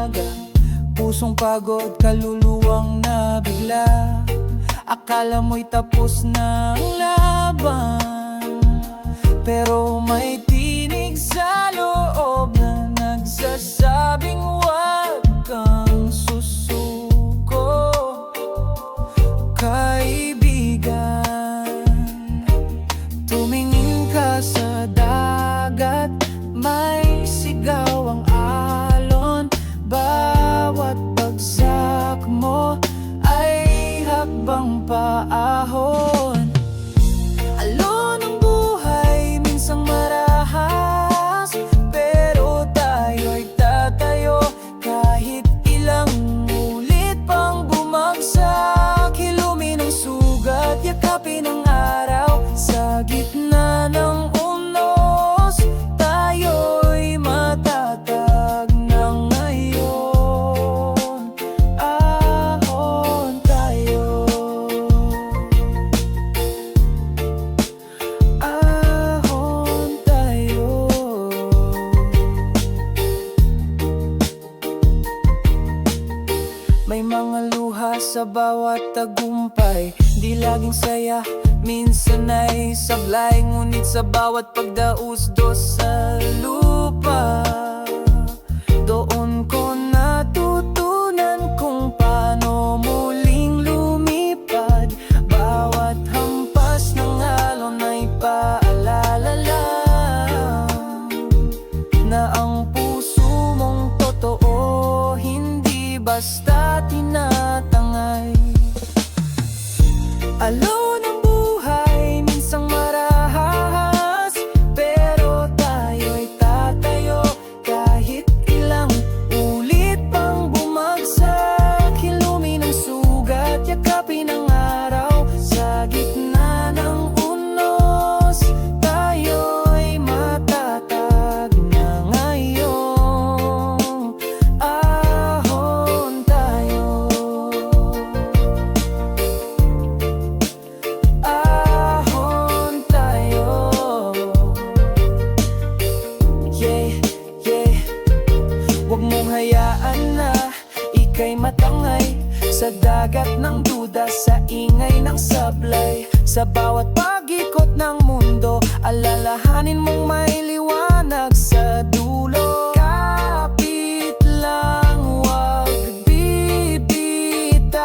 umaga. Pusong pagod, kaluluwang nabigla. Akala mo'y tapos na ang laban, pero may tinig sa loob na nagsasabing huwag kang susuko. Kaibigan, tumingin ka sa dagat, may sigaw ang alon. Bawat bagsak mo ay hakbang paahon. Alon ng buhay, minsang marahas, pero tayo'y tatayo kahit ilang ulit pang bumagsak. Hilumin ang sugat, yakapin ang araw. Sa gitna ng unos, tayo'y matatag na ngayon. Ahon tayo, ahon tayo. May mga luha sa bawat tagumpay, di laging saya, minsan ay sablay. Ngunit sa bawat pagdausdos sa lupa, doon ko natutunan kung paano muling lumipad. Bawat hampas ng alon ay paalala lang na ang puso mong totoo hindi basta tinatangay. Alon ng buhay, minsang marahas, pero tayo'y tatayo kahit ilang ulit pang bumagsak. Hilumin ang sugat, yakapin ang araw. Sa gitna ng unos, tayo'y matatag na ngayon. Ahon tayo, ahon tayo. Yeah, yeah. Huwag mong hayaan na ika'y matangay sa dagat ng duda, sa ingay ng sablay. Sa bawat pag-ikot ng mundo, alalahanin mong may liwanag sa dulo. Kapit lang, huwag bibitaw.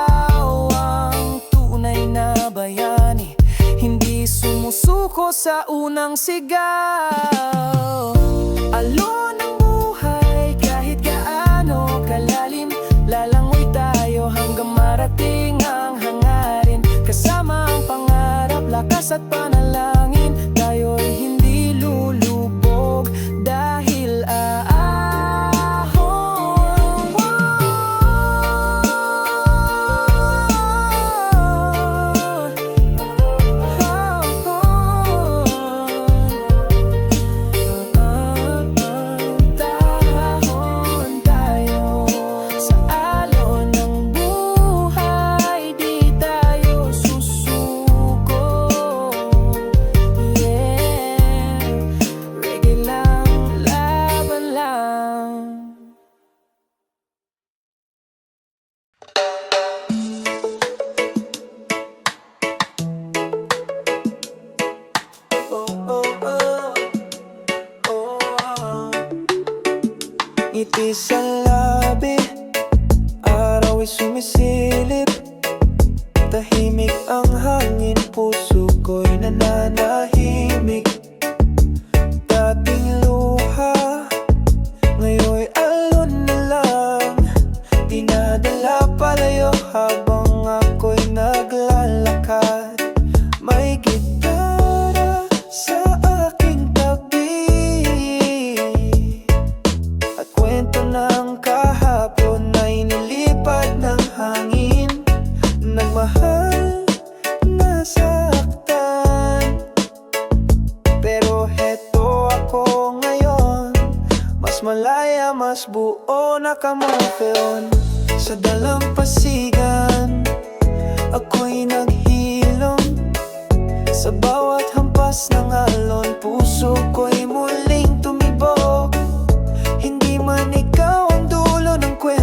Ang tunay na bayani hindi sumusuko sa unang sigaw. Alon ng buhay, kahit gaano kalalim, lalangoy tayo hanggang marating ang hangarin. Kasama ang pangarap, lakas at panalangin, tayo'y hindi lulubog dahil aahon. Tahon tayo sa alon ng buhay, di tayo susuko. Yeah, reggae lang, laban lang. Oh, oh, oh, oh. Ngiti sa labi, araw ay sumisilip. Tahimik ang hangin, puso ko'y nananahimik. Dating luha, ngayon'y alon na lang. Dinadala palayo habang ako'y naglalakad. May gitara sa aking tabi, at kwento ng kahapon ay nilipad ng hangin. Nagmahal, nasaktan, pero heto ako ngayon. Mas malaya, mas buo, nakamove on. Sa dalampasigan, ako'y naghilom. Sa bawat hampas ng alon, puso ko'y muling tumibo. Hindi man ikaw ang dulo ng kwento,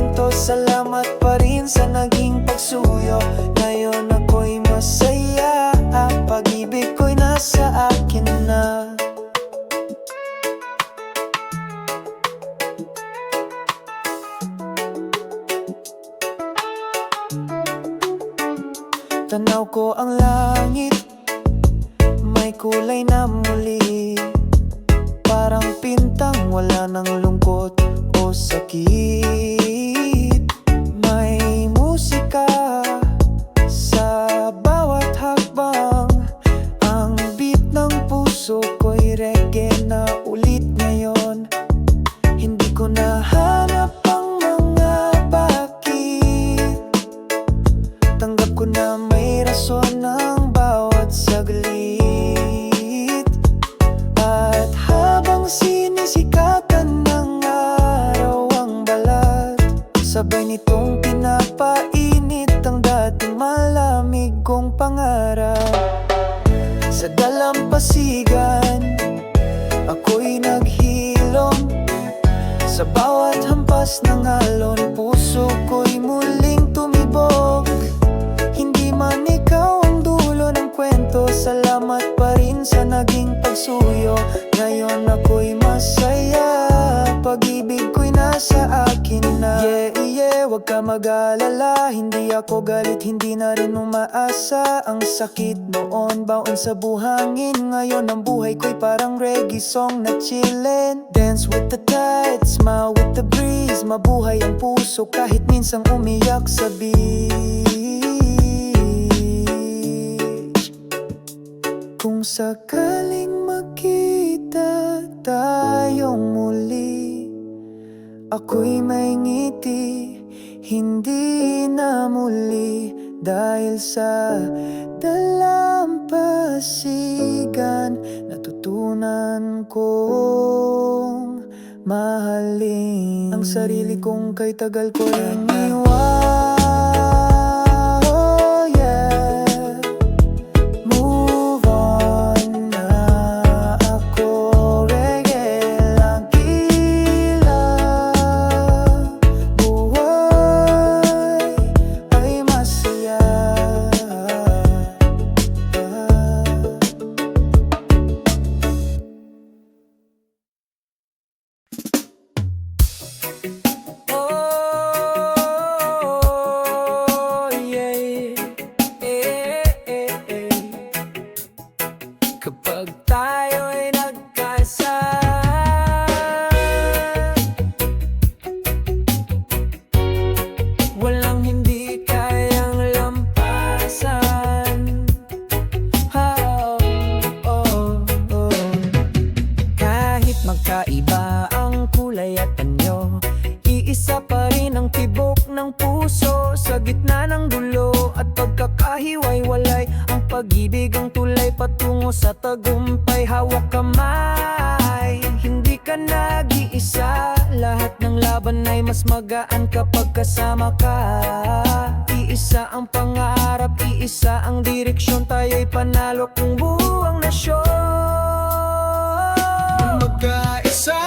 Tanaw ko ang langit, may kulay na muli, parang pintang wala ng lungkot o sakit. May musika sa bawat hakbang, ang beat ng puso ko'y reggae na ulit ngayon. Hindi ko nahanap ang mga bakit, tanggap ko na may rason ng bawat saglit. At habang sinisikatan ng araw ang balat, sabay nitong pinapainit ang dating malamig kong pangarap. Sa dalampasigan, ako'y naghilom, sa bawat hampas ng alon, puso ko'y muling tumibok. Hindi man ikaw ang dulo ng kwento, salamat pa rin sa naging pagsuyo. Ngayon ako'y masaya, pag-ibig ko'y nasa akin na. Huwag ka mag-alala, hindi ako galit, hindi na rin umaasa. Ang sakit noon baon sa buhangin, ngayon ang buhay ko'y parang reggae song na chillin'. Dance with the tide, smile with the breeze, mabuhay ang puso kahit minsang umiyak sa beach. Kung sakaling magkita tayong muli, ako'y may ngiti, hindi na muli. Dahil sa dalampasigan, natutunan kong mahalin ang sarili kong kay tagal ko rin iwan. Kapag tayo'y nagkasama, walang hindi kayang lampasan. Oh, oh, oh. Kahit magkaiba ang kulay at anyo, iisa pa rin ang tibok ng puso. Sa gitna ng dulo at pagkakahiwa-hiwalay, ang pag-ibig ang tulay patungo sa tagumpay. Hawak kamay, hindi ka nag-iisa, lahat ng laban ay mas magaan kapag kasama ka. Iisa ang pangarap, iisa ang direksyon, tayo'y panalo kung buo ang nasyon. Magkaisa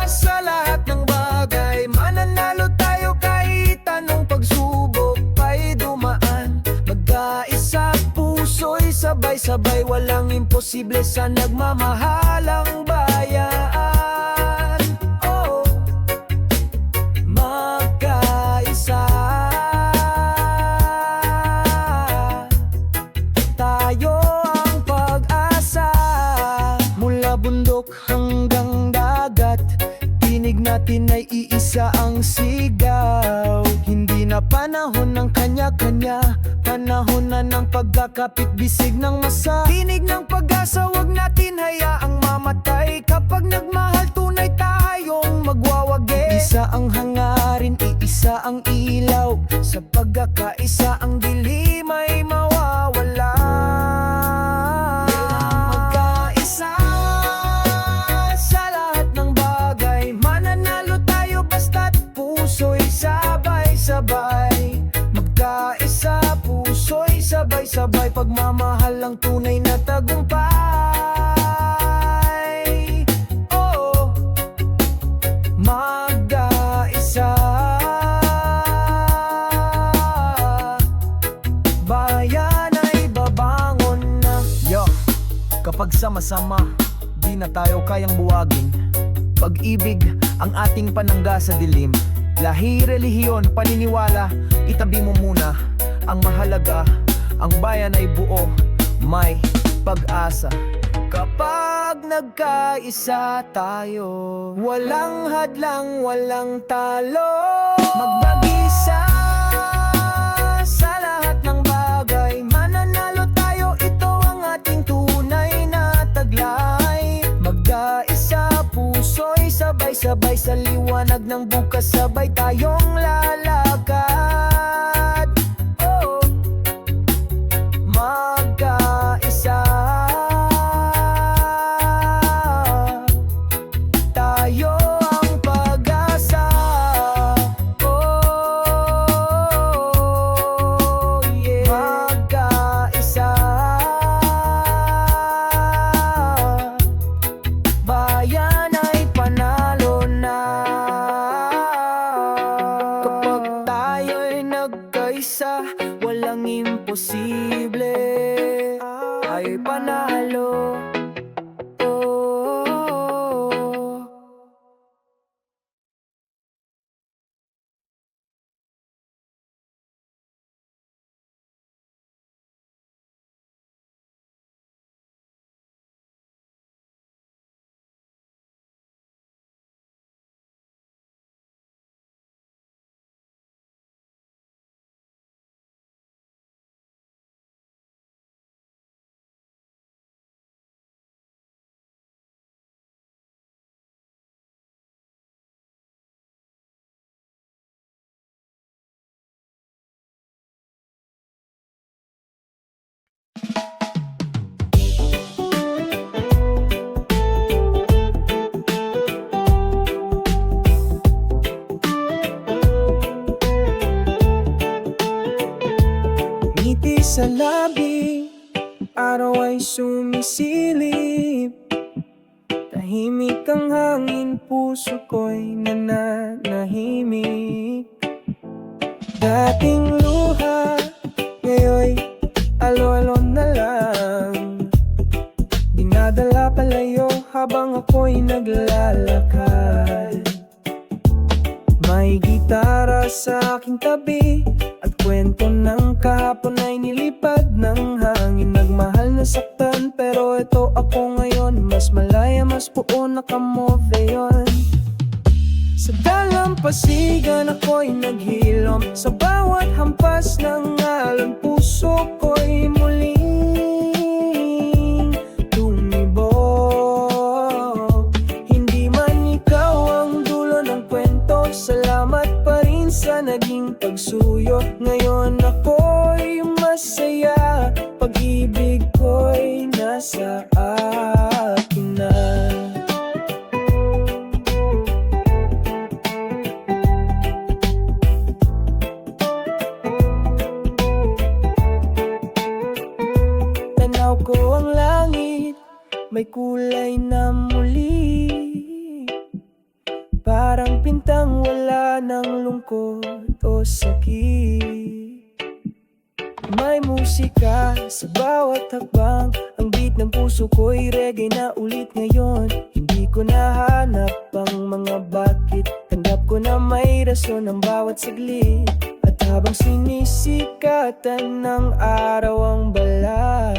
sa lahat ng bagay, mananalo tayo kahit anong pagsubok pa'y dumaan. Magkaisa, puso'y sabay-sabay, walang imposible sa nagmamahalang bayan. Oh, magkaisa tayo ang pag-asa. Mula bundok hanggang dagat, tinig natin ay iisa ang sigaw. Hindi na panahon ng kanya-kanya, panahon na ng pagkakapit, bisig ng masa. Tinig ng pag-asa, wag natin hayaang mamatay. Kapag nagmahal, tunay tayong magwawagi. Isa ang hangarin, iisa ang ilaw, sa pagkakaisa ang dilim ay mawawala. Magkaisa sa lahat ng bagay, mananalo tayo basta't puso'y sabay-sabay. Magkaisa, puso'y sabay-sabay, pagmamahal ang tunay na tagumpay. Oh, magkaisa, bayan ay babangon na. Yo, kapag sama-sama, di na tayo kayang buwagin. Pag-ibig ang ating panangga sa dilim. Lahi, relihiyon, paniniwala, itabi mo muna. Ang mahalaga, ang bayan ay buo, may pag-asa. Kapag nagkaisa tayo, walang hadlang, walang talo. Magbag-isa sa lahat ng bagay, mananalo tayo, ito ang ating tunay na taglay. Magkaisa, puso'y sabay-sabay, sa liwanag ng bukas, sabay tayong lalakad. Oh, magkaisa tayo ang pag-asa. Oh, yeah. Magkaisa, bayan ay panalo na. Kapag tayo'y nagkaisa, walang imposible, ay panalo. Oh. Ngiti sa labi, araw ay sumisilip. Tahimik ang hangin, puso ko'y nananahimik. Dating luha, ngayoy alo-alo na lang. Dinadala palayo habang ako'y naglalakad. May gitara sa aking tabi, at kwento ng kahapon ay nilipad ng hangin. Nagmahal na saktan, pero ito ako ngayon. Mas malaya, mas buo, nakamove yun. Sa dalampasigan ako'y naghilom, sa bawat hampas ng alon, puso ko'y muling tumibok. Hindi man ikaw ang dulo ng kwento, salamat pa rin sa naging pagsuyo. Ngayon ako'y masaya, pag-ibig ko'y nasa akin na. Tanaw ko ang langit, may kulay na muli. Parang pintang wala ng lungkot o sakit. May musika sa bawat hakbang, ang beat ng puso ko'y reggae na ulit ngayon. Hindi ko nahanap ang mga bakit, tanggap ko na may rason ang bawat saglit. At habang sinisikatan ng araw ang balat,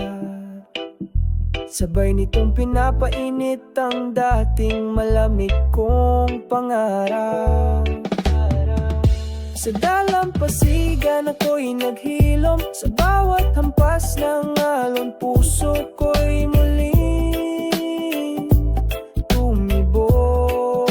sabay nitong pinapainit ang dating malamig kong pangarap. Sa dalampasigan ako'y naghilom, sa bawat hampas ng alon, puso ko'y muling tumibok.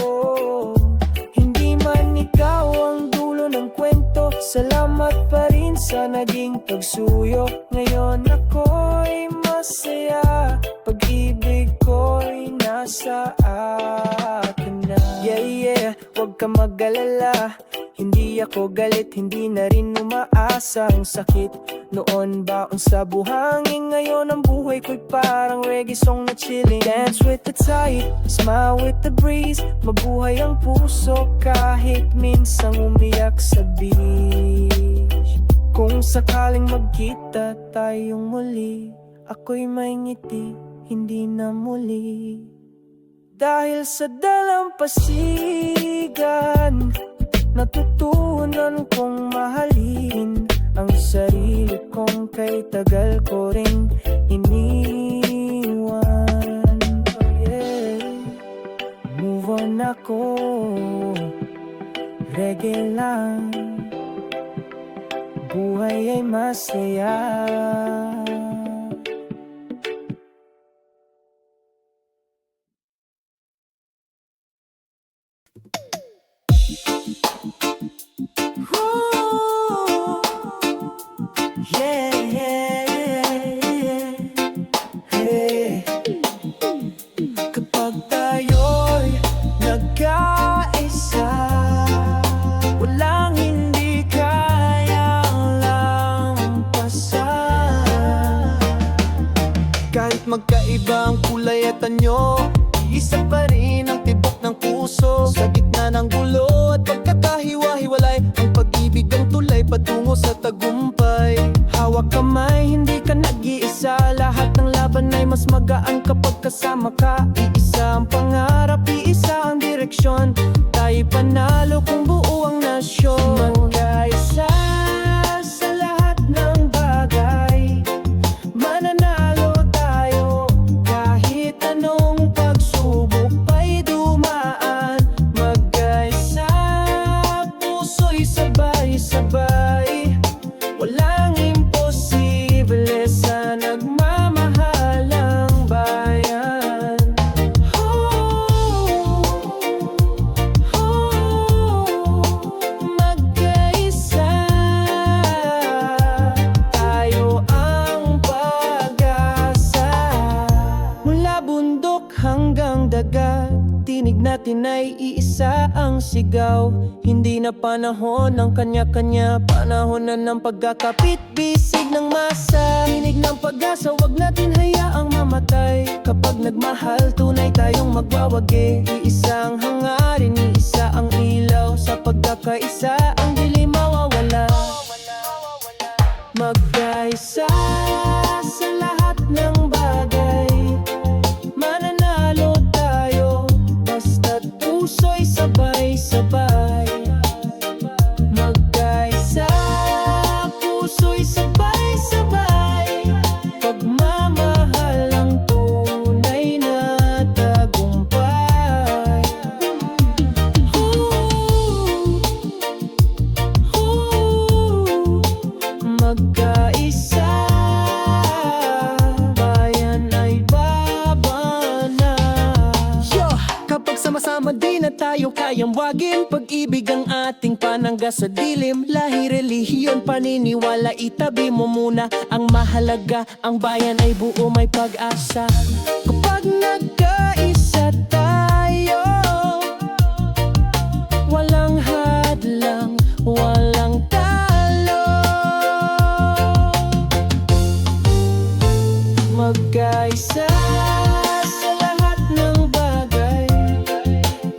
Hindi man ikaw ang dulo ng kwento, salamat pa rin sa naging pagsuyo. Ngayon ako'y masaya, pag-ibig ko'y nasa akin na. Yeah, yeah, huwag ka mag-alala, hindi ako galit, hindi na rin umaasa. Ang sakit noon baon sa buhangin, ngayon ang buhay ko'y parang reggae song na chilling. Dance with the tide, smile with the breeze, mabuhay ang puso kahit minsang umiyak sa beach. Kung sakaling magkita tayong muli, ako'y may ngiti, hindi na muli. Dahil sa dalampasigan, natutunan kong mahalin ang sarili. ay tagal ko rin iniwan. Oh yeah. Move on ako, reggae lang, buhay ay masaya. Ooh, yeah, yeah, yeah. Hey. Kapag tayo'y nagkaisa, walang hindi kayang lampasan. Kahit magkaiba ang kulay at anyo, iisa pa rin ang tibok ng puso. Sa gitna ng gulo at pagkakahiwa-hiwalay, ang pag-ibig ang tulay patungo sa tagumpay. Hawak kamay, hindi ka nag-iisa. Lahat ng laban ay mas magaan kapag kasama ka. Iisa ang pangarap, iisa ang direksyon. Tayo'y panalo kung buo ang nasyon. Magkaisa sa lahat ng bagay, mananalo tayo. Kahit anong pagsubok pa'y dumaan. Magkaisa, puso'y sabay-sabay. Walang imposible sa nagmamahalang bayan. Magkaisa, tayo ang pag-asa. Mula bundok hanggang dagat, tinig natin ay iisa ang sigaw. Hindi na panahon ng kanya-kanya, panahon na ng pagkakapit-bisig ng masa. Tinig ng pag-asa, wag natin hayaang mamatay. Kapag nagmahal, tunay tayong magwawagi. Iisa ang hangarin, iisa ang ilaw. Sa pagkakaisa, ang dilim mawawala. Magkaisa sa lahat ng bagay, mananalo tayo. Basta't puso'y sabay-sabay. Magkaisa, puso'y sabay-sabay. Pagmamahal ang tunay na tagumpay. Magkaisa, bayan ay babana. Yo, kapag sama-sama di na tayo kayang wagin. Pag-ibig ang ating panangga sa dilim. Lahi, relihiyon, paniniwala, itabi mo muna. Ang mahalaga, ang bayan ay buo, may pag-asa. Kapag nagkaisa tayo, walang hadlang, walang talo. Magkaisa sa lahat ng bagay,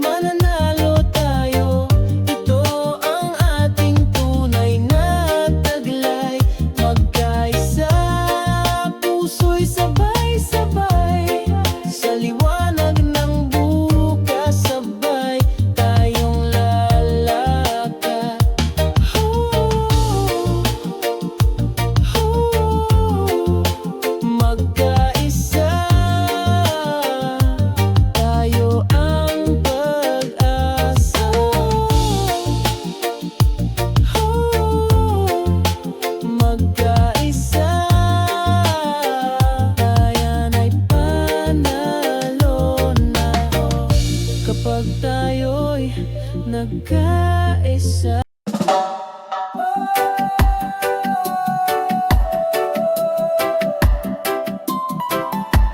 mananalo tayo. Ito ang ating tunay na taglay. Magkaisa, puso'y sabay-sabay. Sa liwanag ng bukas, sabay tayong lalakad. Magkaisa, tayo ang pag-asa. Magkaisa, bayan ay panalo na. Kapag tayo'y nagkaisa.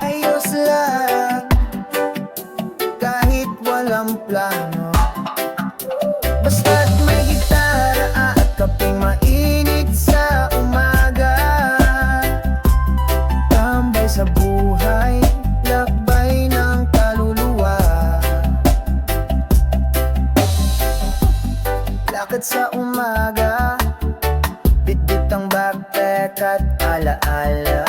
Ayos lang, kahit walang plano. Basta't may gitara at kapeng mainit sa umaga. Tambay sa buhay, lakbay ng kaluluwa. Lakad sa umaga, bitbit ang backpack at alaala.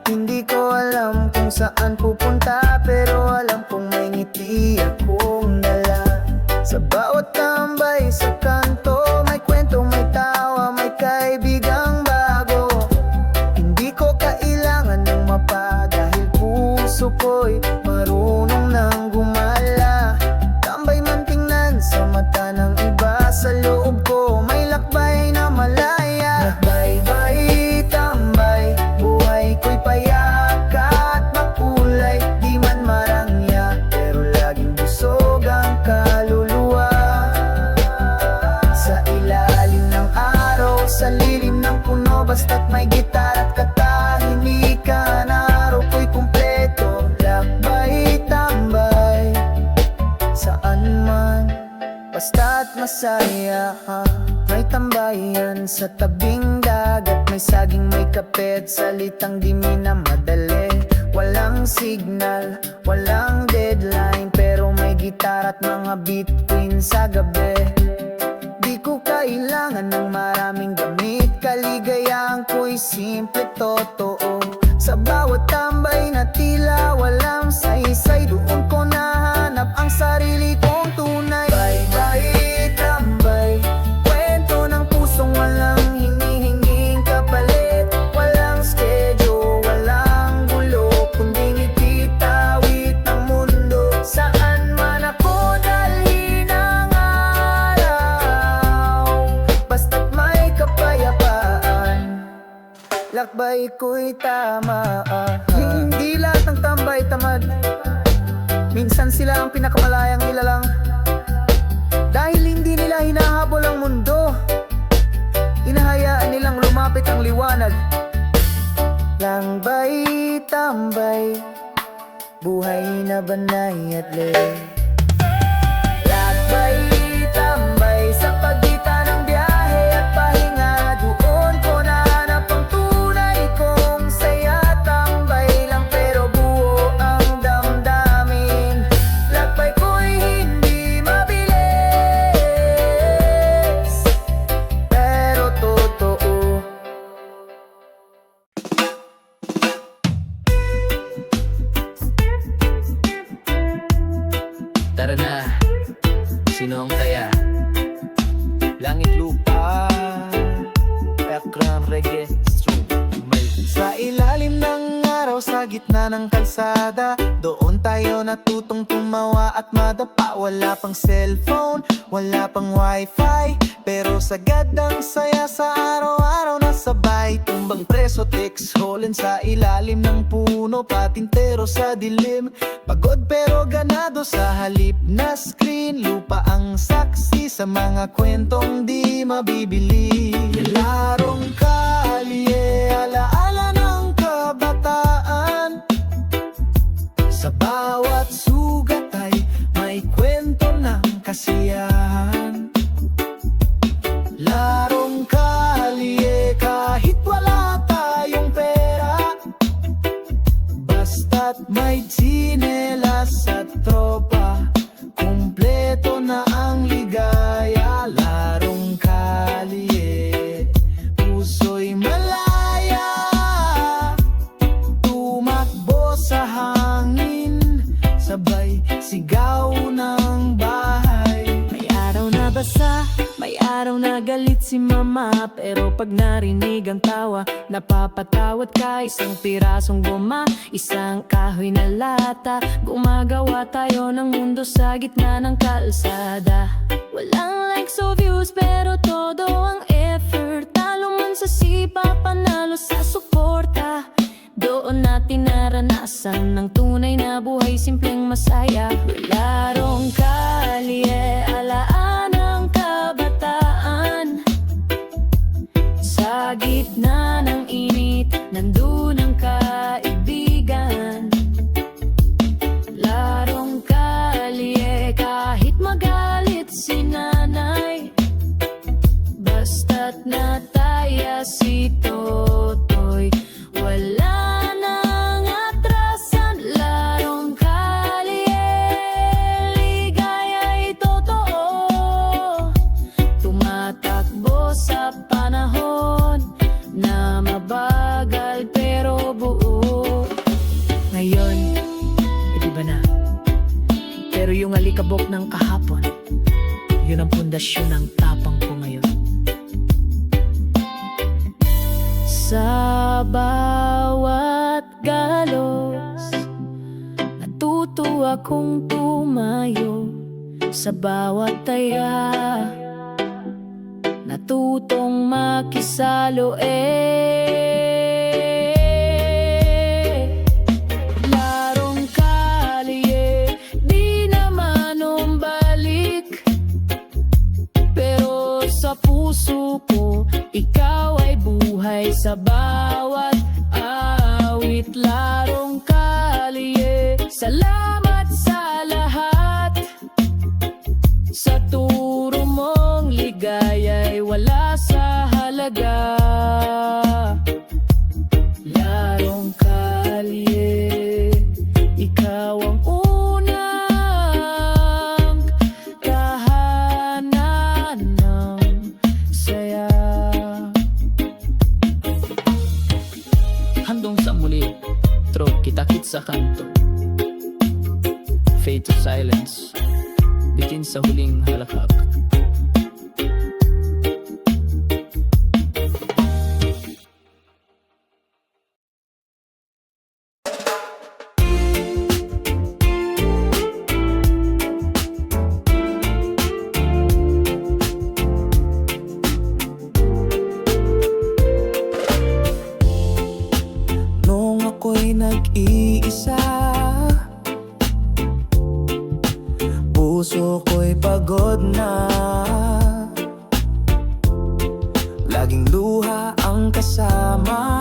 Hindi ko alam kung saan pupunta, pero alam kong may ngiti akong dala. Sa bawat tambay sa kanto, may kwento, may tawa, may kaibigang bago. Basta't may gitara at katahimikan, araw ko'y kumpleto. Lakbay, tambay, saan man, basta't masaya ka. May tambayan sa tabing dagat, may saging, may kape at salitang di minamadali. Walang signal, walang deadline, pero may gitara at mga bituin sa gabi. Di ko kailangan ng maraming gamit, kaligayahan ko'y simple, totoo. Sa bawat tambay na tila walang saysay, doon ko nahanap ang sarili kong tunay. Bye-bye, tambay, kwento ng pusong walang hinihinging kapalit. Walang schedule, walang gulo, kundi ngiti, tawid ng mundo. Saan man ako dalhin ang araw, basta't may kapayapaan, lakbay ko'y tama. Hindi lahat ng tambay tamad, minsan sila ang pinakamalayang nilalang. Dahil hindi nila hinahabol ang mundo, hinahayaan nilang lumapit ang liwanag. Langbay, tambay, buhay na banay at lay. Lakbay, tambay, sa pagitan ng biyahe at pahinga, doon ko nahanap ang tunay kong saya. Tambay lang pero buo ang damdamin, lakbay ko'y hindi mabilis, pero totoo. Tara na, sino ang taya? Langit lupa, background reggae, sa ilalim ng araw, sa gitna ng kalsada, doon tayo natutong tumawa at madapa. Wala pang cellphone, wala pang wifi, pero sagad ang saya sa araw-araw na sabay. Tumbang preso, text holen sa ilalim ng puno, patintero sa dilim, pagod pero ganado sa halip na screen. Lupa ang saksi sa mga kwentong di mabibili. Larong kalye, alaala ng kabataan, sa bawat sugat ay may kwento ng kasiyahan. Larong kalye, kahit wala tayong pera, basta't may tsinelas at tropa, kumpleto na ang ligaya. Larong kalye, puso'y malaya, tumakbo sa hangin, sabay sigaw ng bahay. May araw na basa, may araw na galit si mama, pero pag narinig ang tawa, napapatawad ka. Isang pirasong goma, isang kahoy na lata, gumagawa tayo ng mundo sa gitna ng kalsada. Walang likes o views, pero todo ang effort. Talo man sa sipa, panalo sa suporta. Doon natin naranasan ng tunay na buhay, simpleng masaya. Larong kalye, alaan ng kabataan, sa gitna ng init, nandun ang kaibigan. Larong kalye, kahit magalit si nanay, basta't nataya si Totoy, wala nang atrasan. Larong kalye, ligaya'y totoo, tumatakbo sa panahon na mabagal pero buo. Ngayon, iba na, pero yung alikabok ng kahapon, yun ang pundasyon ng tapang ko ngayon. Sa bawat galos, natuto akong tumayo. Sa bawat taya, natutong makisalo. Larong kalye, di naman umbalik, pero sa puso ko, ikaw ay buhay. buhay sa bawat awit, larong kalye. Salamat sa lahat, sa turo mong ligaya'y wala sa halaga. Larong kalye, ikaw ang unang tahanan ng saya. Handong sa muli, tro kitakit sa kanto. Fade to silence, bitin sa huling halakhak. Nung ako'y nag-iisa, puso ko'y pagod na. Laging luha ang kasama,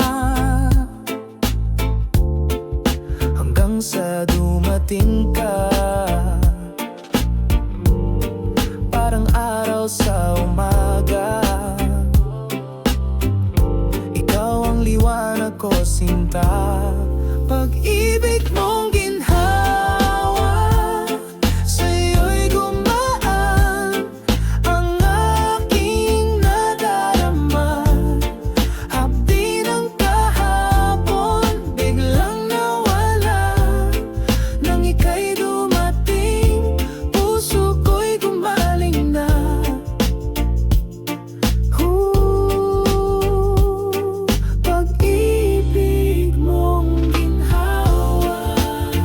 hanggang sa dumating ka. Parang araw sa umaga, ikaw ang liwanag ko, sinta. Pag-ibig mong ginhawa, sa'yo'y gumaan ang aking nadarama. Hapdi ng kahapon, biglang nawala. Nang ika'y dumating, puso ko'y gumaling na. Pag-ibig mong ginhawa,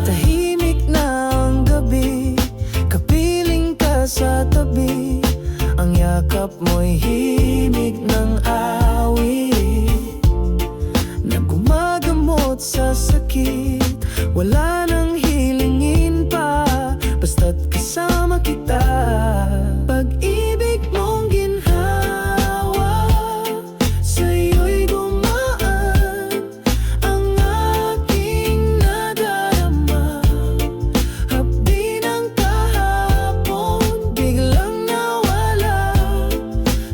tahimik na ang gabi, kapiling ka sa tabi. Ang yakap mo'y himig ng awit na gumagamot sa sakit. Wala nang hilingin pa, basta't kasama kita. Pag-ibig mong ginhawa, sa'yo'y gumaan ang aking nadarama. Hapdi ng kahapon, biglang nawala.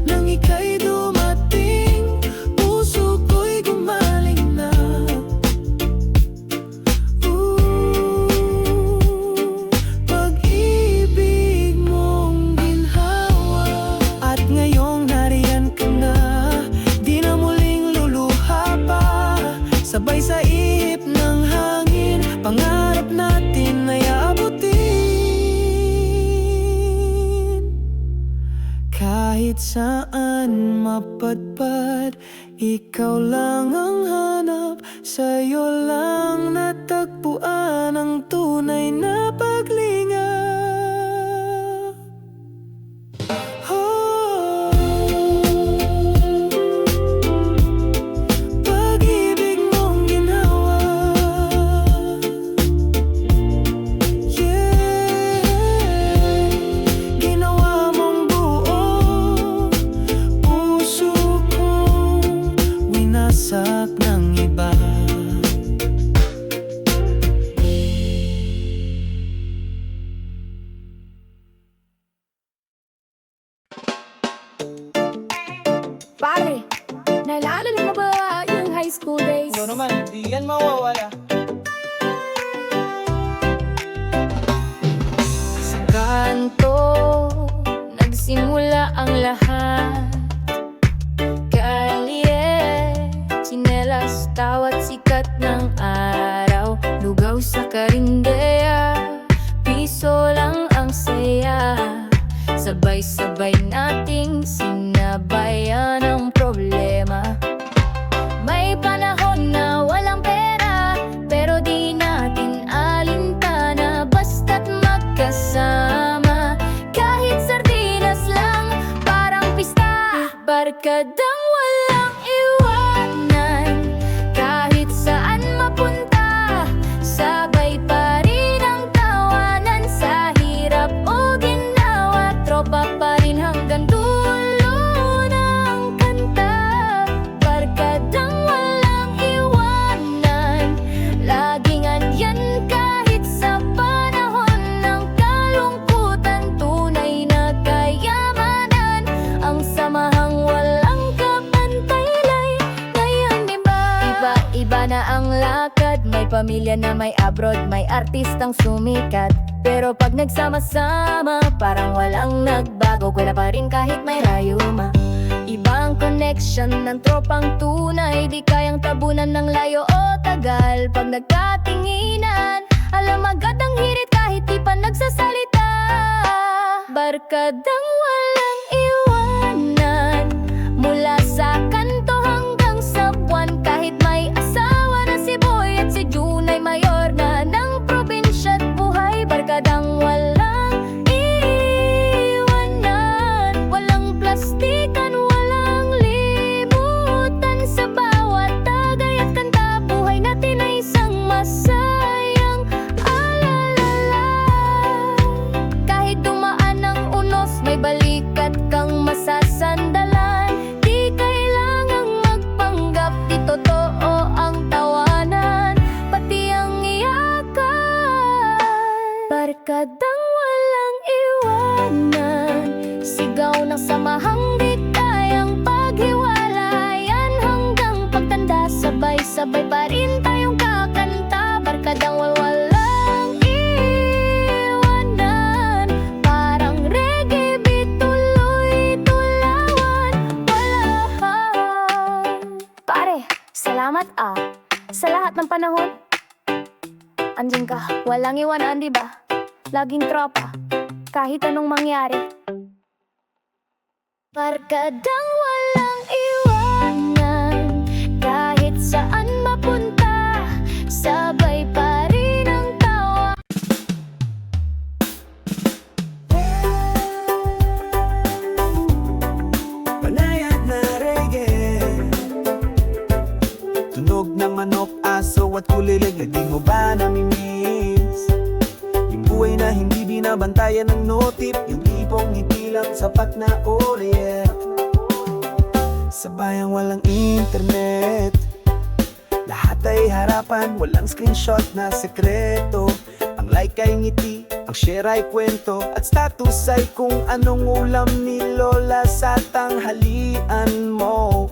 Nang ika'y dumating, puso ko'y gumaling na. Pag-ibig mong ginhawa. At ngayong nariyan ka na, di na muling luluha pa. Sabay sa ihip ng hangin, pangarap natin ay abutin. Kahit saan mapadpad, ikaw lang ang hanap. Sa'yo lang natagpuan ang tunay na paglingap. Oh, pag-ibig mong ginawa, yeah. Ginawa mong buo, puso kong winasak ng iba. Pare, naalala mo ba yung high school days? Ano naman, di yan mawawala. Sa kanto, nagsimula ang lahat. Kalye, tsinelas, tawat sikat ng araw. Lugaw sa karindeya, piso lang ang saya. Sabay-sabay nating sinabayan ang problema. May panahon na walang pera, pero di natin alintana. Basta't magkasama, kahit sardinas lang, parang pista. Barkadang walang iwanan, kahit saan mapunta. Sabay pa rin ang tawanan, sa hirap o ginawa. Tropa pa rin hanggang dulo ng kanta. Barkada pamilya na may abroad, may artistang sumikat. Pero pag nagsama-sama, parang walang nagbago. Wala pa rin kahit may rayuma. Ibang connection ng tropang tunay, di kayang tabunan ng layo o tagal. Pag nagkatinginan, alam agad ang hirit kahit di pa nagsasalita. Barkadang walang iwanan, mula sa kanto hanggang sa buwan. Kahit may asawa na si Boy at si June ay mayor na ng probinsya at buhay. Barkadang walang iwanan, walang plastikan, walang limutan. Sa bawat tagay at kanta, buhay natin ay isang masayang alala. Kahit dumaan ng unos, may balikat kang masasandalan. Di kailangang magpanggap, di totoo ang tawanan, pati ang iyakan. Barkadang walang iwanan, sigaw ng samahang di kayang paghiwalayan. Hanggang pagtanda, sabay-sabay pa rin tayong kakanta. Barkadang walang iwanan, parang reggae beat, tuloy-tulawan. Pare, salamat sa lahat ng panahon. Andyan ka, walang iwanan, di ba? Laging tropa, kahit anong mangyari. Barkadang walang iwanan, kahit saan mapunta, sabay pa rin ang tawa. Banayad na reggae, tunog ng manok, aso at kulilig na di mo ba namimiss? Yung buhay na hindi binabantayan ng notif, yung tipong hindi lang sapat na orient. Sa bayang walang internet, lahat ay harapan, walang screenshot na sekreto. Ang like ay ngiti, ang share ay kwento, at status ay kung anong ulam ni Lola sa tanghalian mo.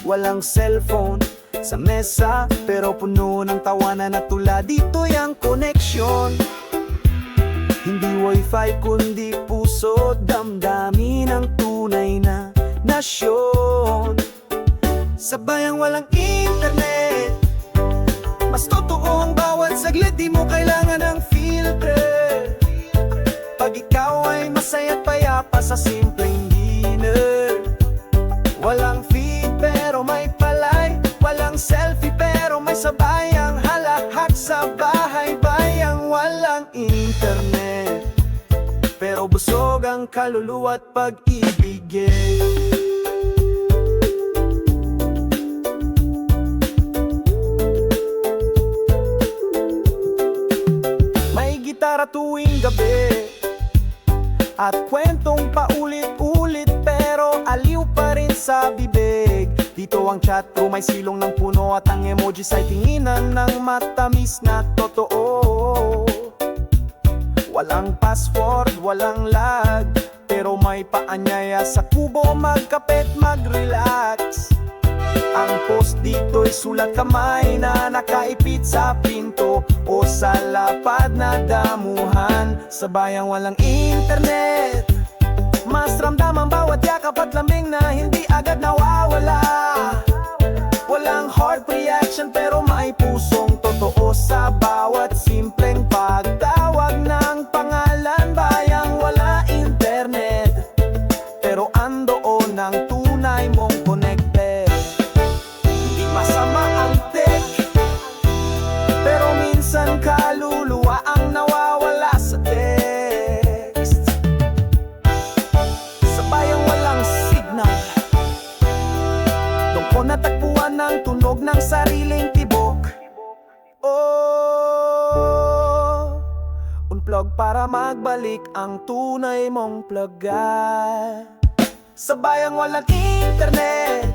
Walang cellphone sa mesa, pero puno ng tawanan at tula. Dito yung connection, hindi wifi kundi puso, damdamin ang tunay na nasyon. Sa bayang walang internet, mas totoo ang bawat saglit, di mo kailangan ng filter. Pag ikaw ay masaya at payapa sa simpleng dinner. Walang feed pero may palay, walang selfie pero may sabayang halahak sa bahay. Bayang walang internet, pero busog ang kaluluwa at pag-ibig. May gitara tuwing gabi at kwentong paulit-ulit, pero aliw pa rin sa bibig. Dito ang chat room, may silong ng puno, at ang emojis ay tinginan ng matamis na totoo. Walang password, walang lag, pero may paanyaya sa kubo. Magkapit, mag-relax. Ang post dito'y sulat kamay na nakaipit sa pinto o sa lapad na damuhan. Sa bayang walang internet, mas ramdam ang bawat yakap at lambing na hindi agad nawawala. Walang heart reaction pero may pusong totoo sa bawat simpleng pagtawag ng pangalan. Bayang wala internet, pero andoon ang tunay mong connected. Hindi masama ang tech, pero minsan kaluluwa ang nawawala sa text. Sa bayang walang signal, doon ko natagpuan ang tunog ng sariling tibok. Oh, unplug para magbalik ang tunay mong plaga. Sa bayang walang internet,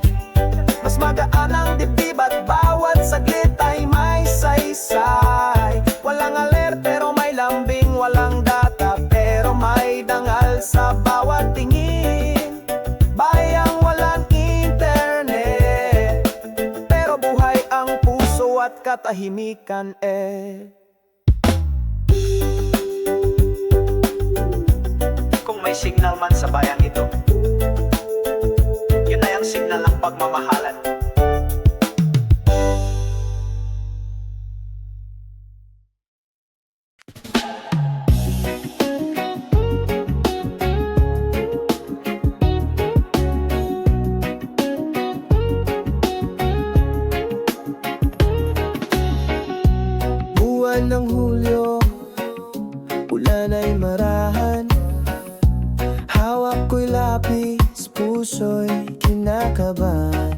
mas magaan ang dibdib at bawat saglit ay may saysay. Walang alert pero may lambing, walang data pero may dangal sa bawat tingin. Bayang walang internet, pero buhay ang puso at katahimikan Kung may signal man sa bayang ito, yun ay ang signal ng pagmamahalan. Buwan ng Hulyo, ulan ay marahan. Hawak ko'y lapis, puso'y kinakabahan.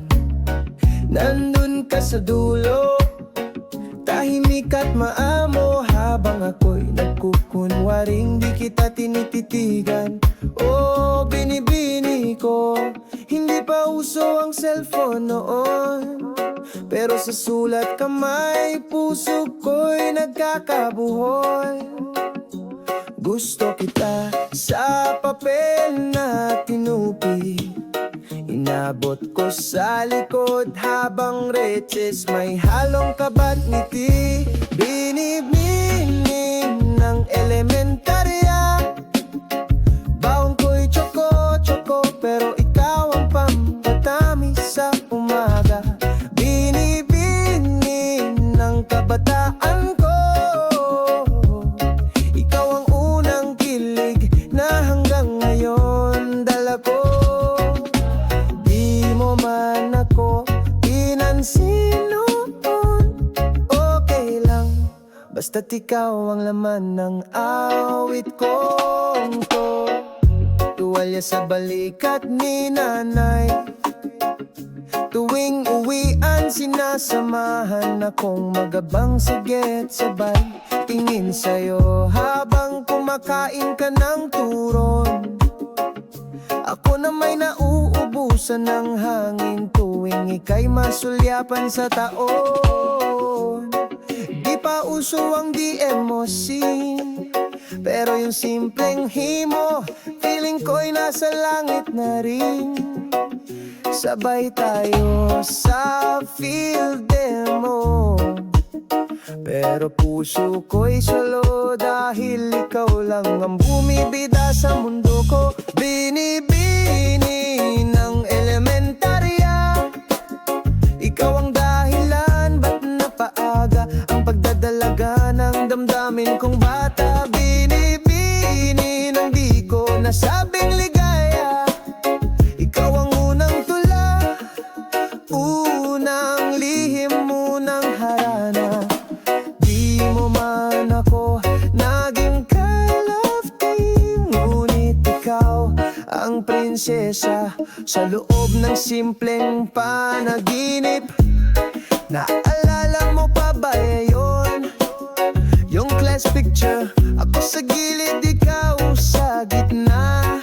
Nandun ka sa dulo, tahimik at maamo. Habang ako'y nagkukunwaring di kita tinititigan. Oh, binibini ko, hindi pa uso ang cellphone noon. Pero sa sulat kamay, puso ko'y nagkakabuhol. Gusto kita sa papel na tinupi. Inabot ko sa likod habang reches may halong kabat ngiti. Binibini ng elementarya, baon ko'y tsoko-tsoko, pero ikaw ang pampatamis sa umaga. Binibini ng kabataan ko, ikaw ang unang kilig na hanggang ngayon dala ko. Di mo man ako pinansin noon, okay lang, basta't ikaw ang laman ng awit kong to. Tuwalya sa balikat ni nanay, tuwing uwian sinasamahan akong magabang sigit sabay. Tingin sa'yo habang kumakain ka ng turon. Ako na may nauubusan ng hangin tuwing ika'y masulyapan sa taon. Di pa uso ang DM mo, pero yung simpleng himo, feeling ko'y nasa langit na rin. Sabay tayo sa field demo, pero puso ko'y solo dahil ikaw lang ang bumibida sa mundo ko. Binibini ng elementarya, ikaw ang dahilan ba't napaaga ang pagdadalaga ng damdamin kong bata. Binibini ng di ko nasabing ligaya, ikaw ang unang tula, unang lihim, unang harana. Di mo man ako naging ka-love team, ngunit ikaw ang prinsesa sa loob ng simpleng panaginip. Naalala mo pa ba yun? Yung class picture, ako sa gilid, ikaw sa gitna.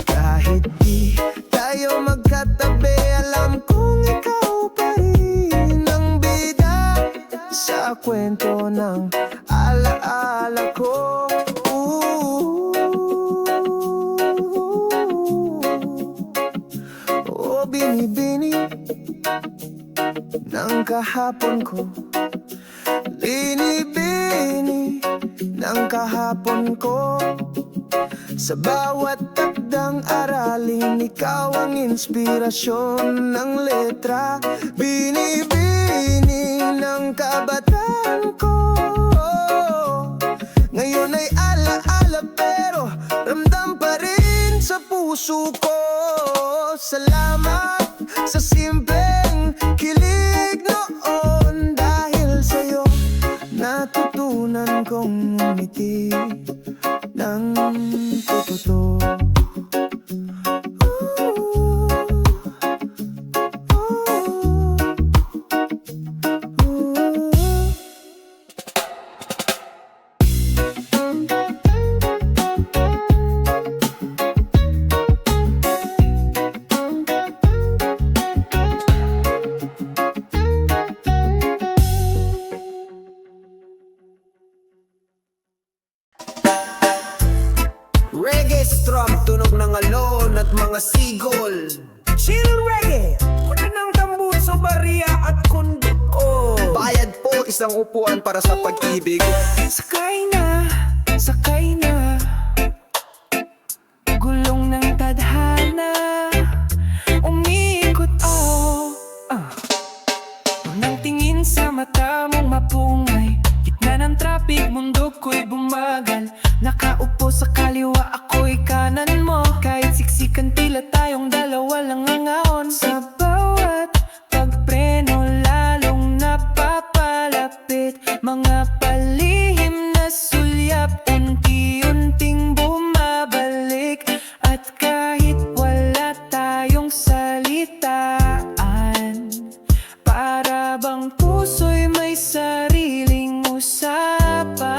Kahit di tayo magkatabi, alam kong ikaw pa rin ang bida sa kwento ng alaala ko. Oh, binibini ng kahapon ko, binibini ng kahapon ko. Sa bawat takdang aralin, ikaw ang inspirasyon ng letra. Binibini ng kabataan ko, ngayon ay alaala pero ramdam pa rin sa puso ko. Salamat sa simpleng kilig noon, dahil sa'yo natutunan kong umiti ng totoo. Reggae strum, tunog ng alon at mga sigol. Chill reggae, kunan ng tambutso, bariya at kundukol. isang upuan para sa pag-ibig. Sakay na, sakay na, gulong ng tadhana, umiikot Unang tingin sa mata mong mapungay, gitna ng traffic, mundo ko'y bumagal. Nakaupo sa kaliwa, ako'y kanan mo. Kahit siksikan, tila tayong dalawa lang ang aon. Sa bawat pagpreno, lalong napapalapit. Mga palihim na sulyap, unti-unting bumabalik. At kahit wala tayong salitaan, para bang puso'y may sariling usapan.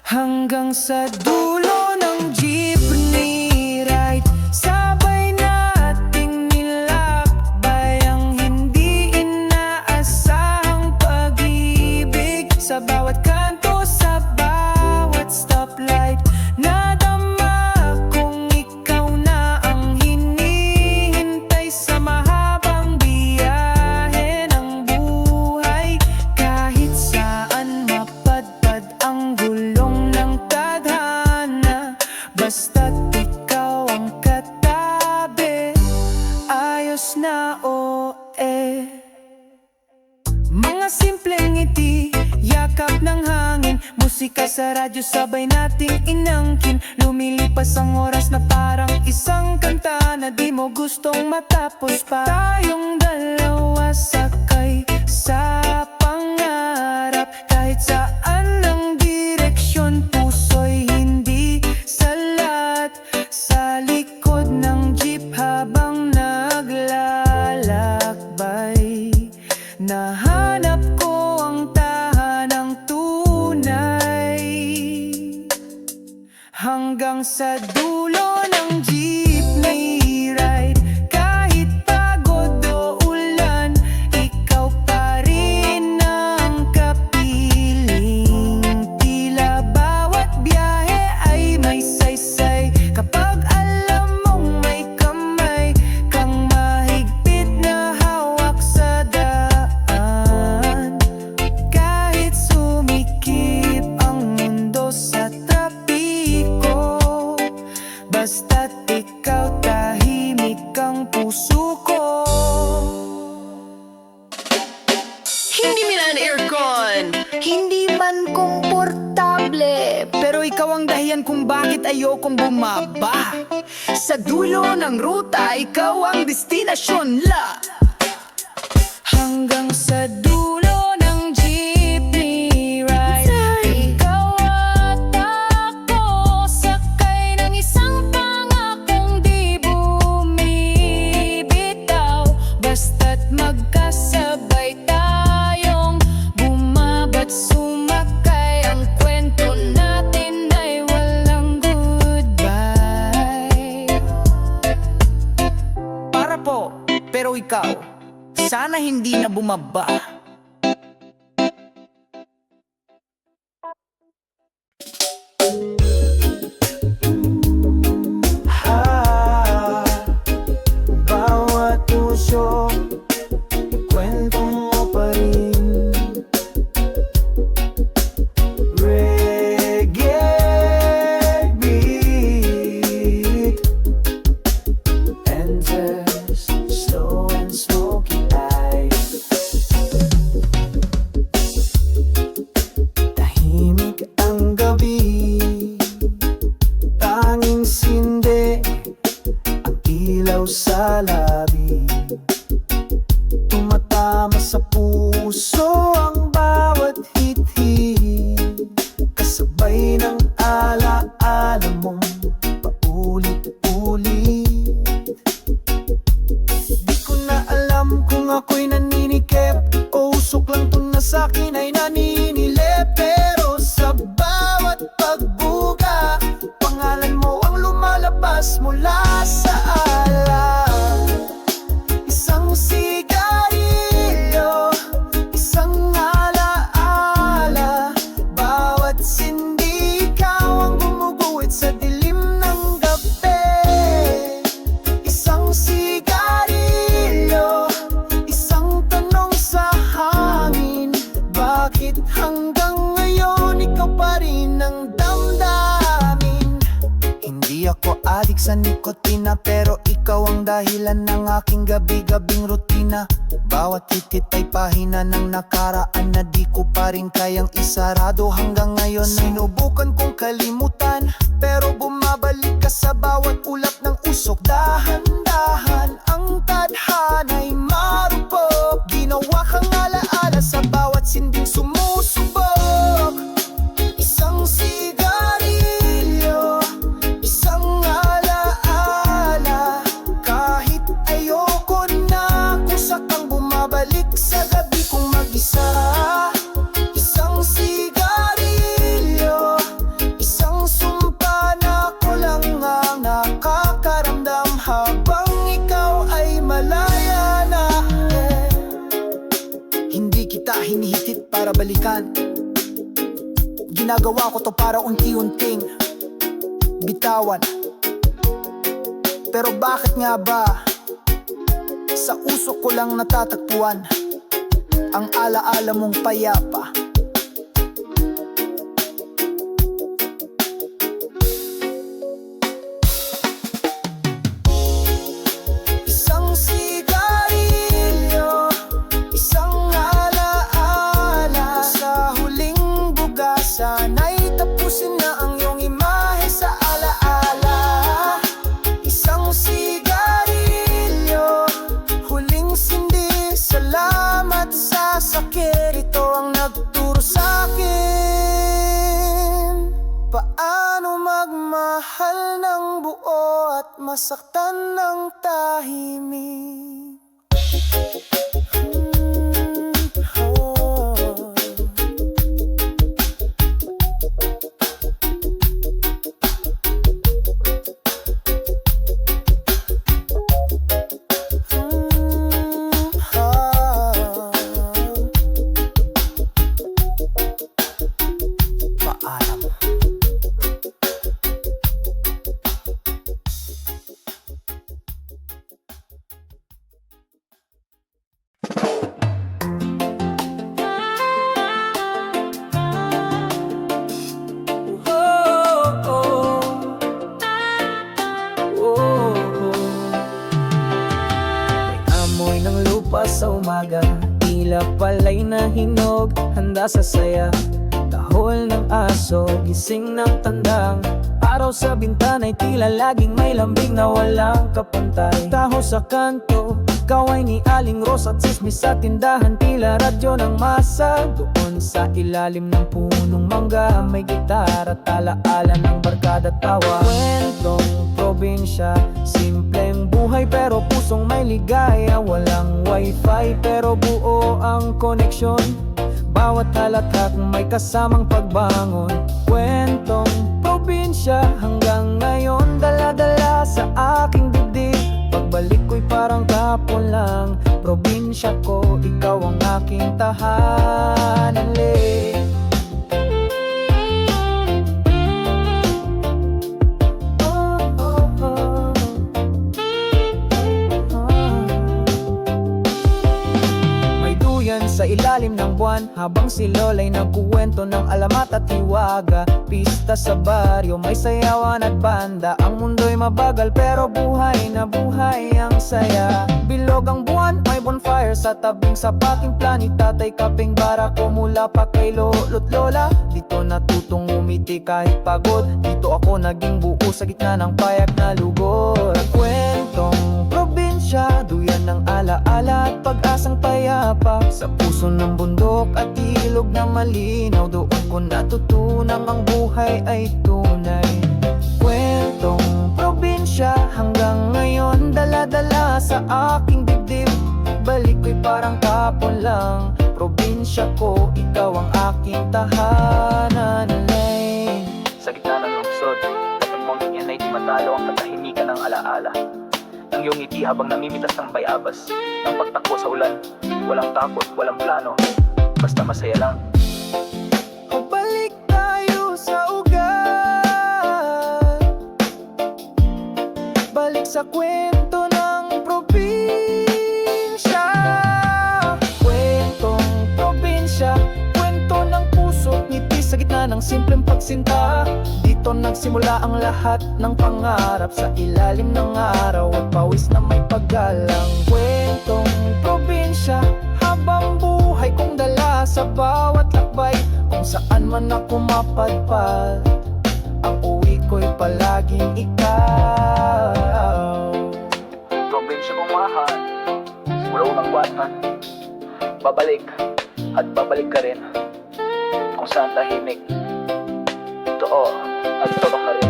Hanggang sa dulo ng jeepney ride, sabay nating nilakbay ang hindi inaasahang pag-ibig. Sa bawat kanto, sa bawat stoplight, nadama kong ikaw na ang hinihintay sa mahabang biyahe ng buhay. Kahit saan mapadpad ang gulong ng tadhana, basta't ikaw ang katabi, ayos na Mga simpleng ngiti, yakap ng hangin, musika sa radyo, sabay nating inangkin. Lumilipas ang oras na parang isang kanta na di mo gustong matapos pa. Tayong dalawa sakay sa pangarap, kahit saan ang direksyon, puso'y hindi salat. Sa likod ng jeep habang naglalakbay, nahanap ko ang tahanang tunay. Hanggang sa dulo ng jeepney ride, kahit pagod o ulan, ikaw pa rin ang kapiling. Tila bawat biyahe ay may saysay, kapag alam mong may kamay kang mahigpit na hawak sa daan. Kahit sumikip ang mundo sa trapiko, basta't ikaw, tahimik ang puso ko. Hindi milan aircon, hindi man komportable, pero ikaw ang dahilan kung bakit ayokong bumaba. Sa dulo ng ruta, ikaw ang destinasyon Hanggang sa dulo ng jeepney ride, ikaw at ako, sakay ng isang pangakong di bumibitaw. Basta't magkasabay tayong bumaba't sumakay, ang kwento natin ay walang goodbye. Para po, pero ikaw, sana hindi na bumaba. Bawat puso, kwento mo pa rin. Reggae beat enters slow and smoky eyes. Tahimik ang gabi, tanging sinde ang ilaw sa labi. Tumatama sa puso ang bawat hit-hit, kasabay ng ala-ala mong paulit-ulit. Di ko na alam kung ako'y naninikip o usok lang tong nasa'kin ay naninilip. Pero sa bawat pagbuga, pangalan mo ang lumalabas mula sa alak. Isang sigarilyo, isang ala-ala, bawat sindi ikaw ang gumuguhit sa dilim ng gabi. Isang sigarilyo, isang tanong sa adik sa nikotina, pero ikaw ang dahilan ng aking gabi-gabing rutina. Bawat hitit ay pahina ng nakaraan na di ko pa rin kayang isarado hanggang ngayon. Sinubukan kong kalimutan, pero bumabalik ka sa bawat ulap ng usok. Dahan-dahan ang tadhana'y marupok, ginawa kang alaala sa bawat sinding sumusubok. Isang sigarilyo, isang alaala, kahit ayoko na kung sakang bumabalik sa gabi kong mag-isa. Isang sigarilyo, isang sumpa na ko lang ang nakakaramdam habang ikaw ay malaya na. Hindi kita hinihitit para balikan, ginagawa ko to para unti-unting bitawan. Pero bakit nga ba sa usok ko lang natatagpuan ang alaala mong payapa? Isang sigarilyo, isang alaala, sa huling bugasan ay tapusin na ang iyong imahe sa alaala. Isang sigarilyo, huling sindi, salamat sa sakit. Ito ang nagturo sa'kin paano magmahal ng buo at masaktan ng tahimik. Paalam. Amoy ng lupa sa umaga, tila pala'y nahinog, handa sa saya. Tahol ng aso, gising ng tandang araw sa bintana'y tila laging may lambing na walang kapantay. Taho sa kanto, kaway ni Aling Rose at sismis sa tindahan, tila radyo ng masa. Doon sa ilalim ng punong mangga, may gitara, talaala ng barkada tawa. Kwentong probinsya, simpleng buhay pero pusong may ligaya. Walang wifi pero buo ang koneksyon, bawat halakhak may kasamang pagbangon. Kwentong probinsya hanggang ngayon, dala-dala sa aking dibdib. Pagbalik ko'y parang kapon lang, probinsya ko, ikaw ang aking tahanan. May duyan sa ilalim ng buwan, habang si Lola'y nagkuwento ng alamat at hiwaga. Pista sa baryo, may sayawan at banda. Ang mundo'y mabagal pero buhay na buhay ang saya. Bilog ang buwan, may bonfire sa tabing sapating planit. Tatay kaping barako mula pa kay lolo't lola. Dito natutong umiti kahit pagod, dito ako naging buo sa gitna ng payak na lugod. Kwentong probinsya, duyan ng alaala at pag-asang payapa. Sa puso ng bundok at ilog na malinaw, doon ko natutunang ang buhay ay tunay. Kwentong probinsya hanggang ngayon, dala-dala sa aking dibdib. Balik ko'y parang kapon lang, probinsya ko, ikaw ang aking tahanan. Sa gitna ng lungsod, kapag mong yan ay di matalo ang katahimikan ng alaala. Ang iyong ngiti habang namimitas ng bayabas, ang pagtakbo sa ulan, walang takot, walang plano, basta masaya lang. O balik tayo sa ugat, balik sa kwento ng probinsya. Kwentong probinsya, kwento ng puso, ngiti sa gitna na ng simpleng pagsinta. Dito nagsimula ang lahat ng pangarap, sa ilalim ng araw at pawis na may paggalang. Kwentong probinsya, habang buhay kong dala sa bawat lakbay. Kung saan man ako mapadpad, ang uwi ko'y palaging ikaw. Probinsya kong mahal, simula unang bata, babalik at babalik ka rin. Kung saan tahimik, totoo at totoo ka rin.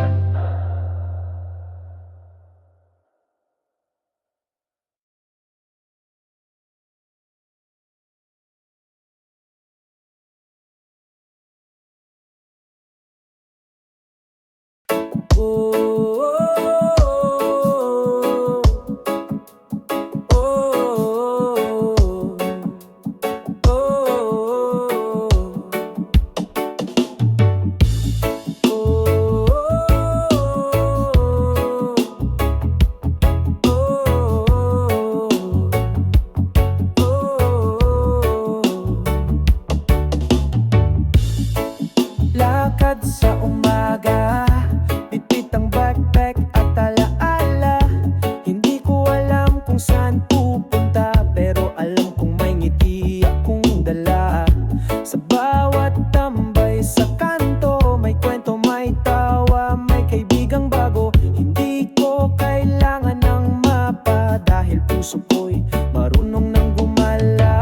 Lakad sa umaga, bitbit ang backpack at alaala. Hindi ko alam kung saan pupunta, pero alam kong may ngiti akong dala. Sa bawat tambay sa kanto, may kwento, may tawa, may kaibigang bago. Hindi ko kailangan ng mapa, dahil puso ko'y marunong nang gumala.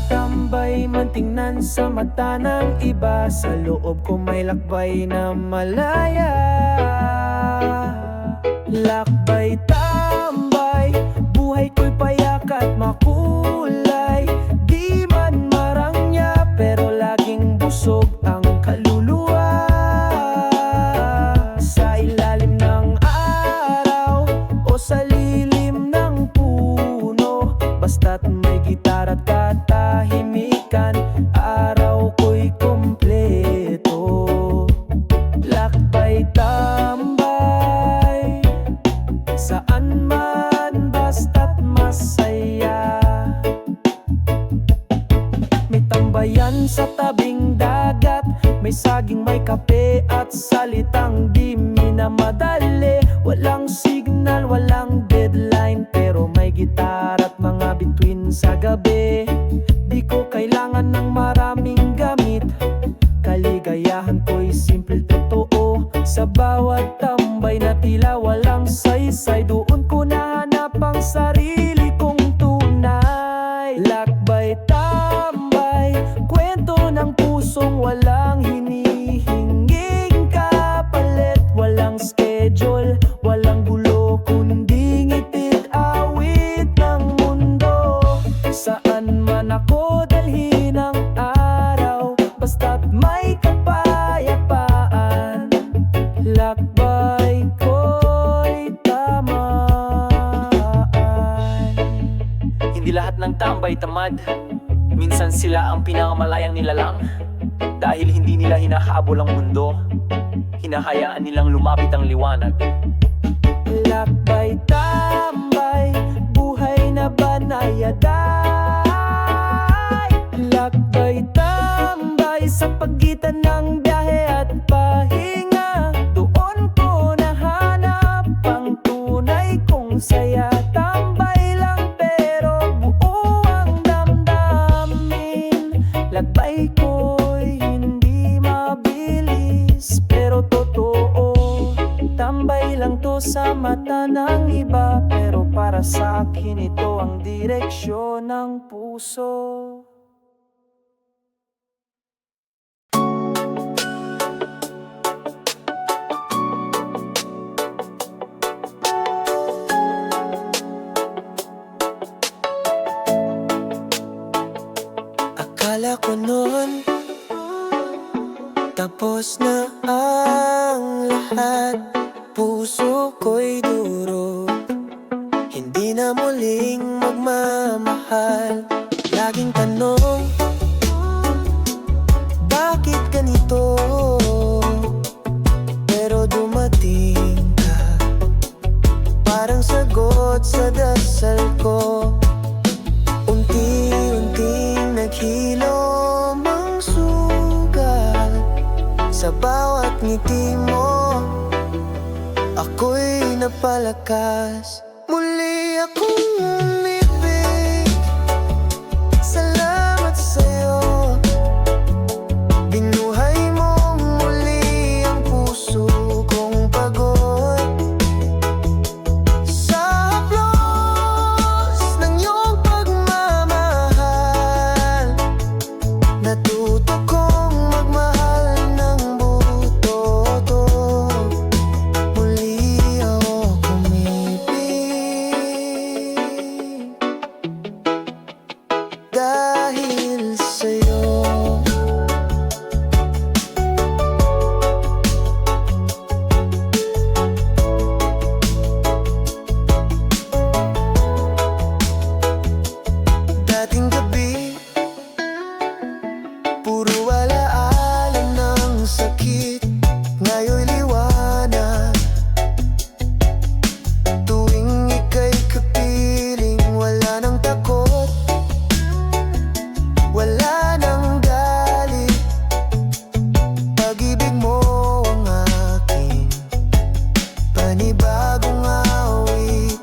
Tambay man tingnan sa mata ng iba, sa loob ko may lakbay na malaya. Lakbay, tambay, buhay ko'y payak at makulay. Di man marangya, pero laging busog ang kaluluwa. Sa ilalim ng araw o sa lilim ng puno, basta't may gitar at katahimikan, araw ko'y kompleto. Lakbay, tambay, saan man basta't masaya. May tambayan sa tabing dagat, may saging, may kape at salitang di minamadali. Walang signal, walang deadline, pero may gitar at mga bituin sa gabi. Di ko kailangan ng maraming gamit, kaligayahan ko'y simple, totoo. Sa bawat tambay na tila walang saysay, doon ko nahanap ang sarili kong tunay. Lakbay, tambay, kwento ng pusong walang hinihinging kapalit. Walang schedule, walang gulo, kundi ngitid awit ng mundo. Saan man ako dalhin ng araw, basta't may kapayapaan. Lakbay ko'y tamaan. Hindi lahat ng tambay tamad, minsan sila ang pinakamalayang nilalang. Dahil hindi nila hinahabol ang mundo, hinahayaan nilang lumapit ang liwanag. Lakbay, tambay, buhay na banayaday. Lakbay, tambay, sa pagitan ng biyahe at pahinga, doon ko nahanap ang tunay kong saya. Tambay lang pero buo ang damdamin. Lakbay ko'y hindi mabilis, pero totoo. Tambay lang to sa mata ng iba, pero para sa akin ito ang direksyon ng puso. Akala ko noon tapos na ang lahat. Puso ko'y duro, hindi na muling magmamahal. Laging tanong, bakit ganito? Pero dumating ka, parang sagot sa dasal ko. Unti-unting naghilom ang sugat ngiti mo, ako'y napalakas. Muli akong umibig, salamat sa'yo. Binuhay mong muli ang puso kong pagod. Sa haplos ng iyong pagmamahal, natuto kong magmahal ng butoto. Muli ako umibig dahil sa'yo. Dating gabi, puro alaala ng sakit. Ngayon'y liwanag, tuwing ika'y kapiling. Wala nang takot, wala nang galit. Pag-ibig mo ang aking panibagong awit.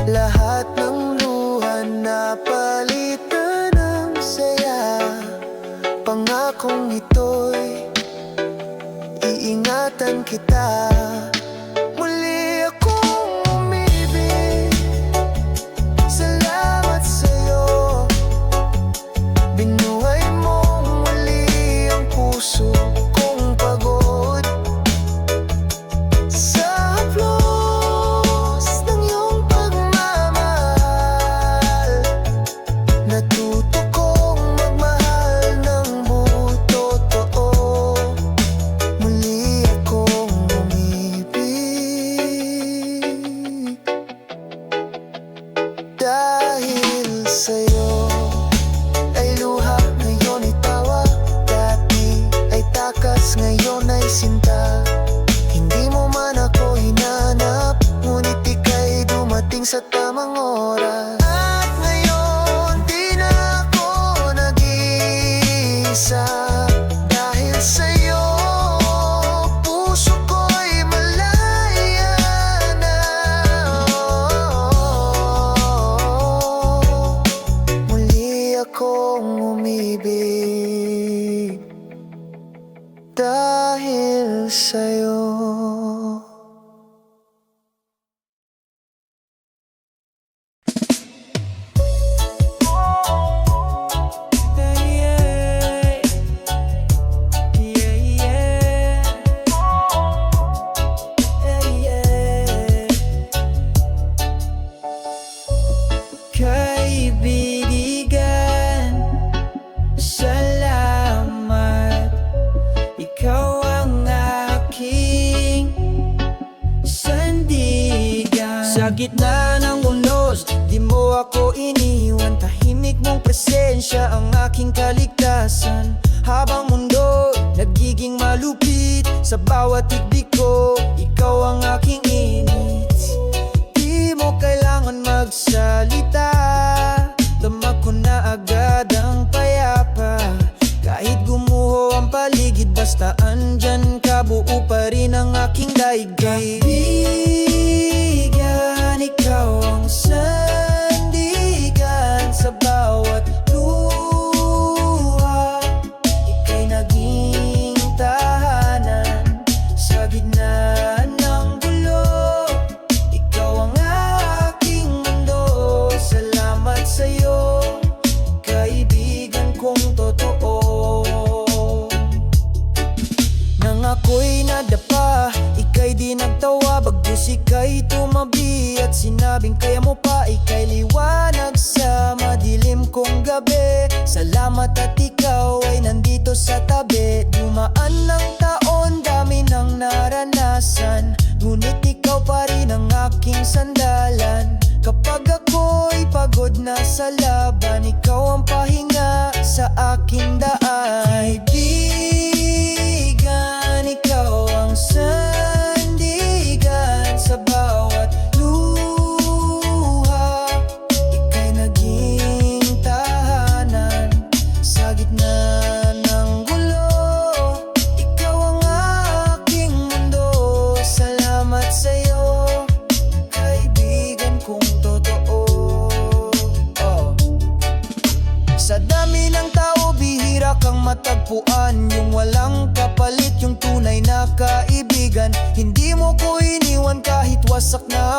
Lahat ng luha napalitan ng saya. Pangakong ito'y iingatan kita. Muli akong umibig, salamat sa'yo. Binuhay mong muli ang puso kong pagod. Sa haplos ng iyong pagmamahal, natuto kong magmahal ng butoto. Muli akong umibig dahil sa'yo. Ay luha, ngayon ay tawa. Dati ay takas, ngayon ay sinta. Hindi mo man ako hinanap, ngunit ika'y dumating sa tamang oras. At ngayon di na ako nag-iisa. Dahil sa'yo, puso ko'y malaya na. Muli akong umibig dahil sa'yo. Kaibigan, salamat. Ikaw ang aking sandigan. Sa gitna ng unos, di mo ako iniwan. Tahimik mong presensya ang aking kaligtasan. Habang mundo nagiging malupit, sa bawat tikdik ko, ikaw ang aking init. Di mo kailangan magsalita, damag ko na agad ang payapa. Kahit gumuho ang paligid, basta andyan ka, buo pa rin ang aking daigdig. Kaibigan, ikaw ang sandigan. Sa bawat luha, ika'y naging tahanan. Sa gitna ng gulo, ikaw ang aking mundo. Salamat sa'yo, kaibigan kong totoo. Nang ako'y nadapa, ika'y di nagtawa. Bagkus ika'y tumabi at sinabing kaya mo pa. Ika'y liwanag sa madilim kong gabi. Salamat at ikaw ay nandito sa tabi. Dumaan ng taon, dami ng naranasan, ngunit ikaw pa rin ang aking sandalan. Kapag ako'y pagod na sa laban, ikaw ang pahinga sa aking daan. Kaibigan, ikaw ang sandigan. Sa bawat luha, ika'y naging tahanan. Sa gitna ng gulo, ikaw ang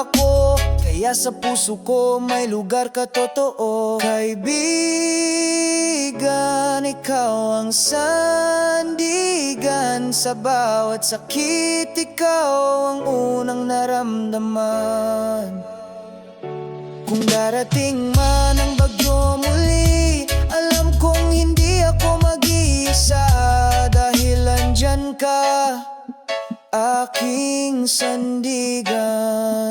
ako, kaya sa puso ko may lugar ka totoo. Kaibigan, ikaw ang sandigan. Sa bawat sakit, ikaw ang unang naramdaman. Kung darating man ang bagyo muli, alam kong hindi ako mag-iisa. Dahil andyan ka, aking sandigan.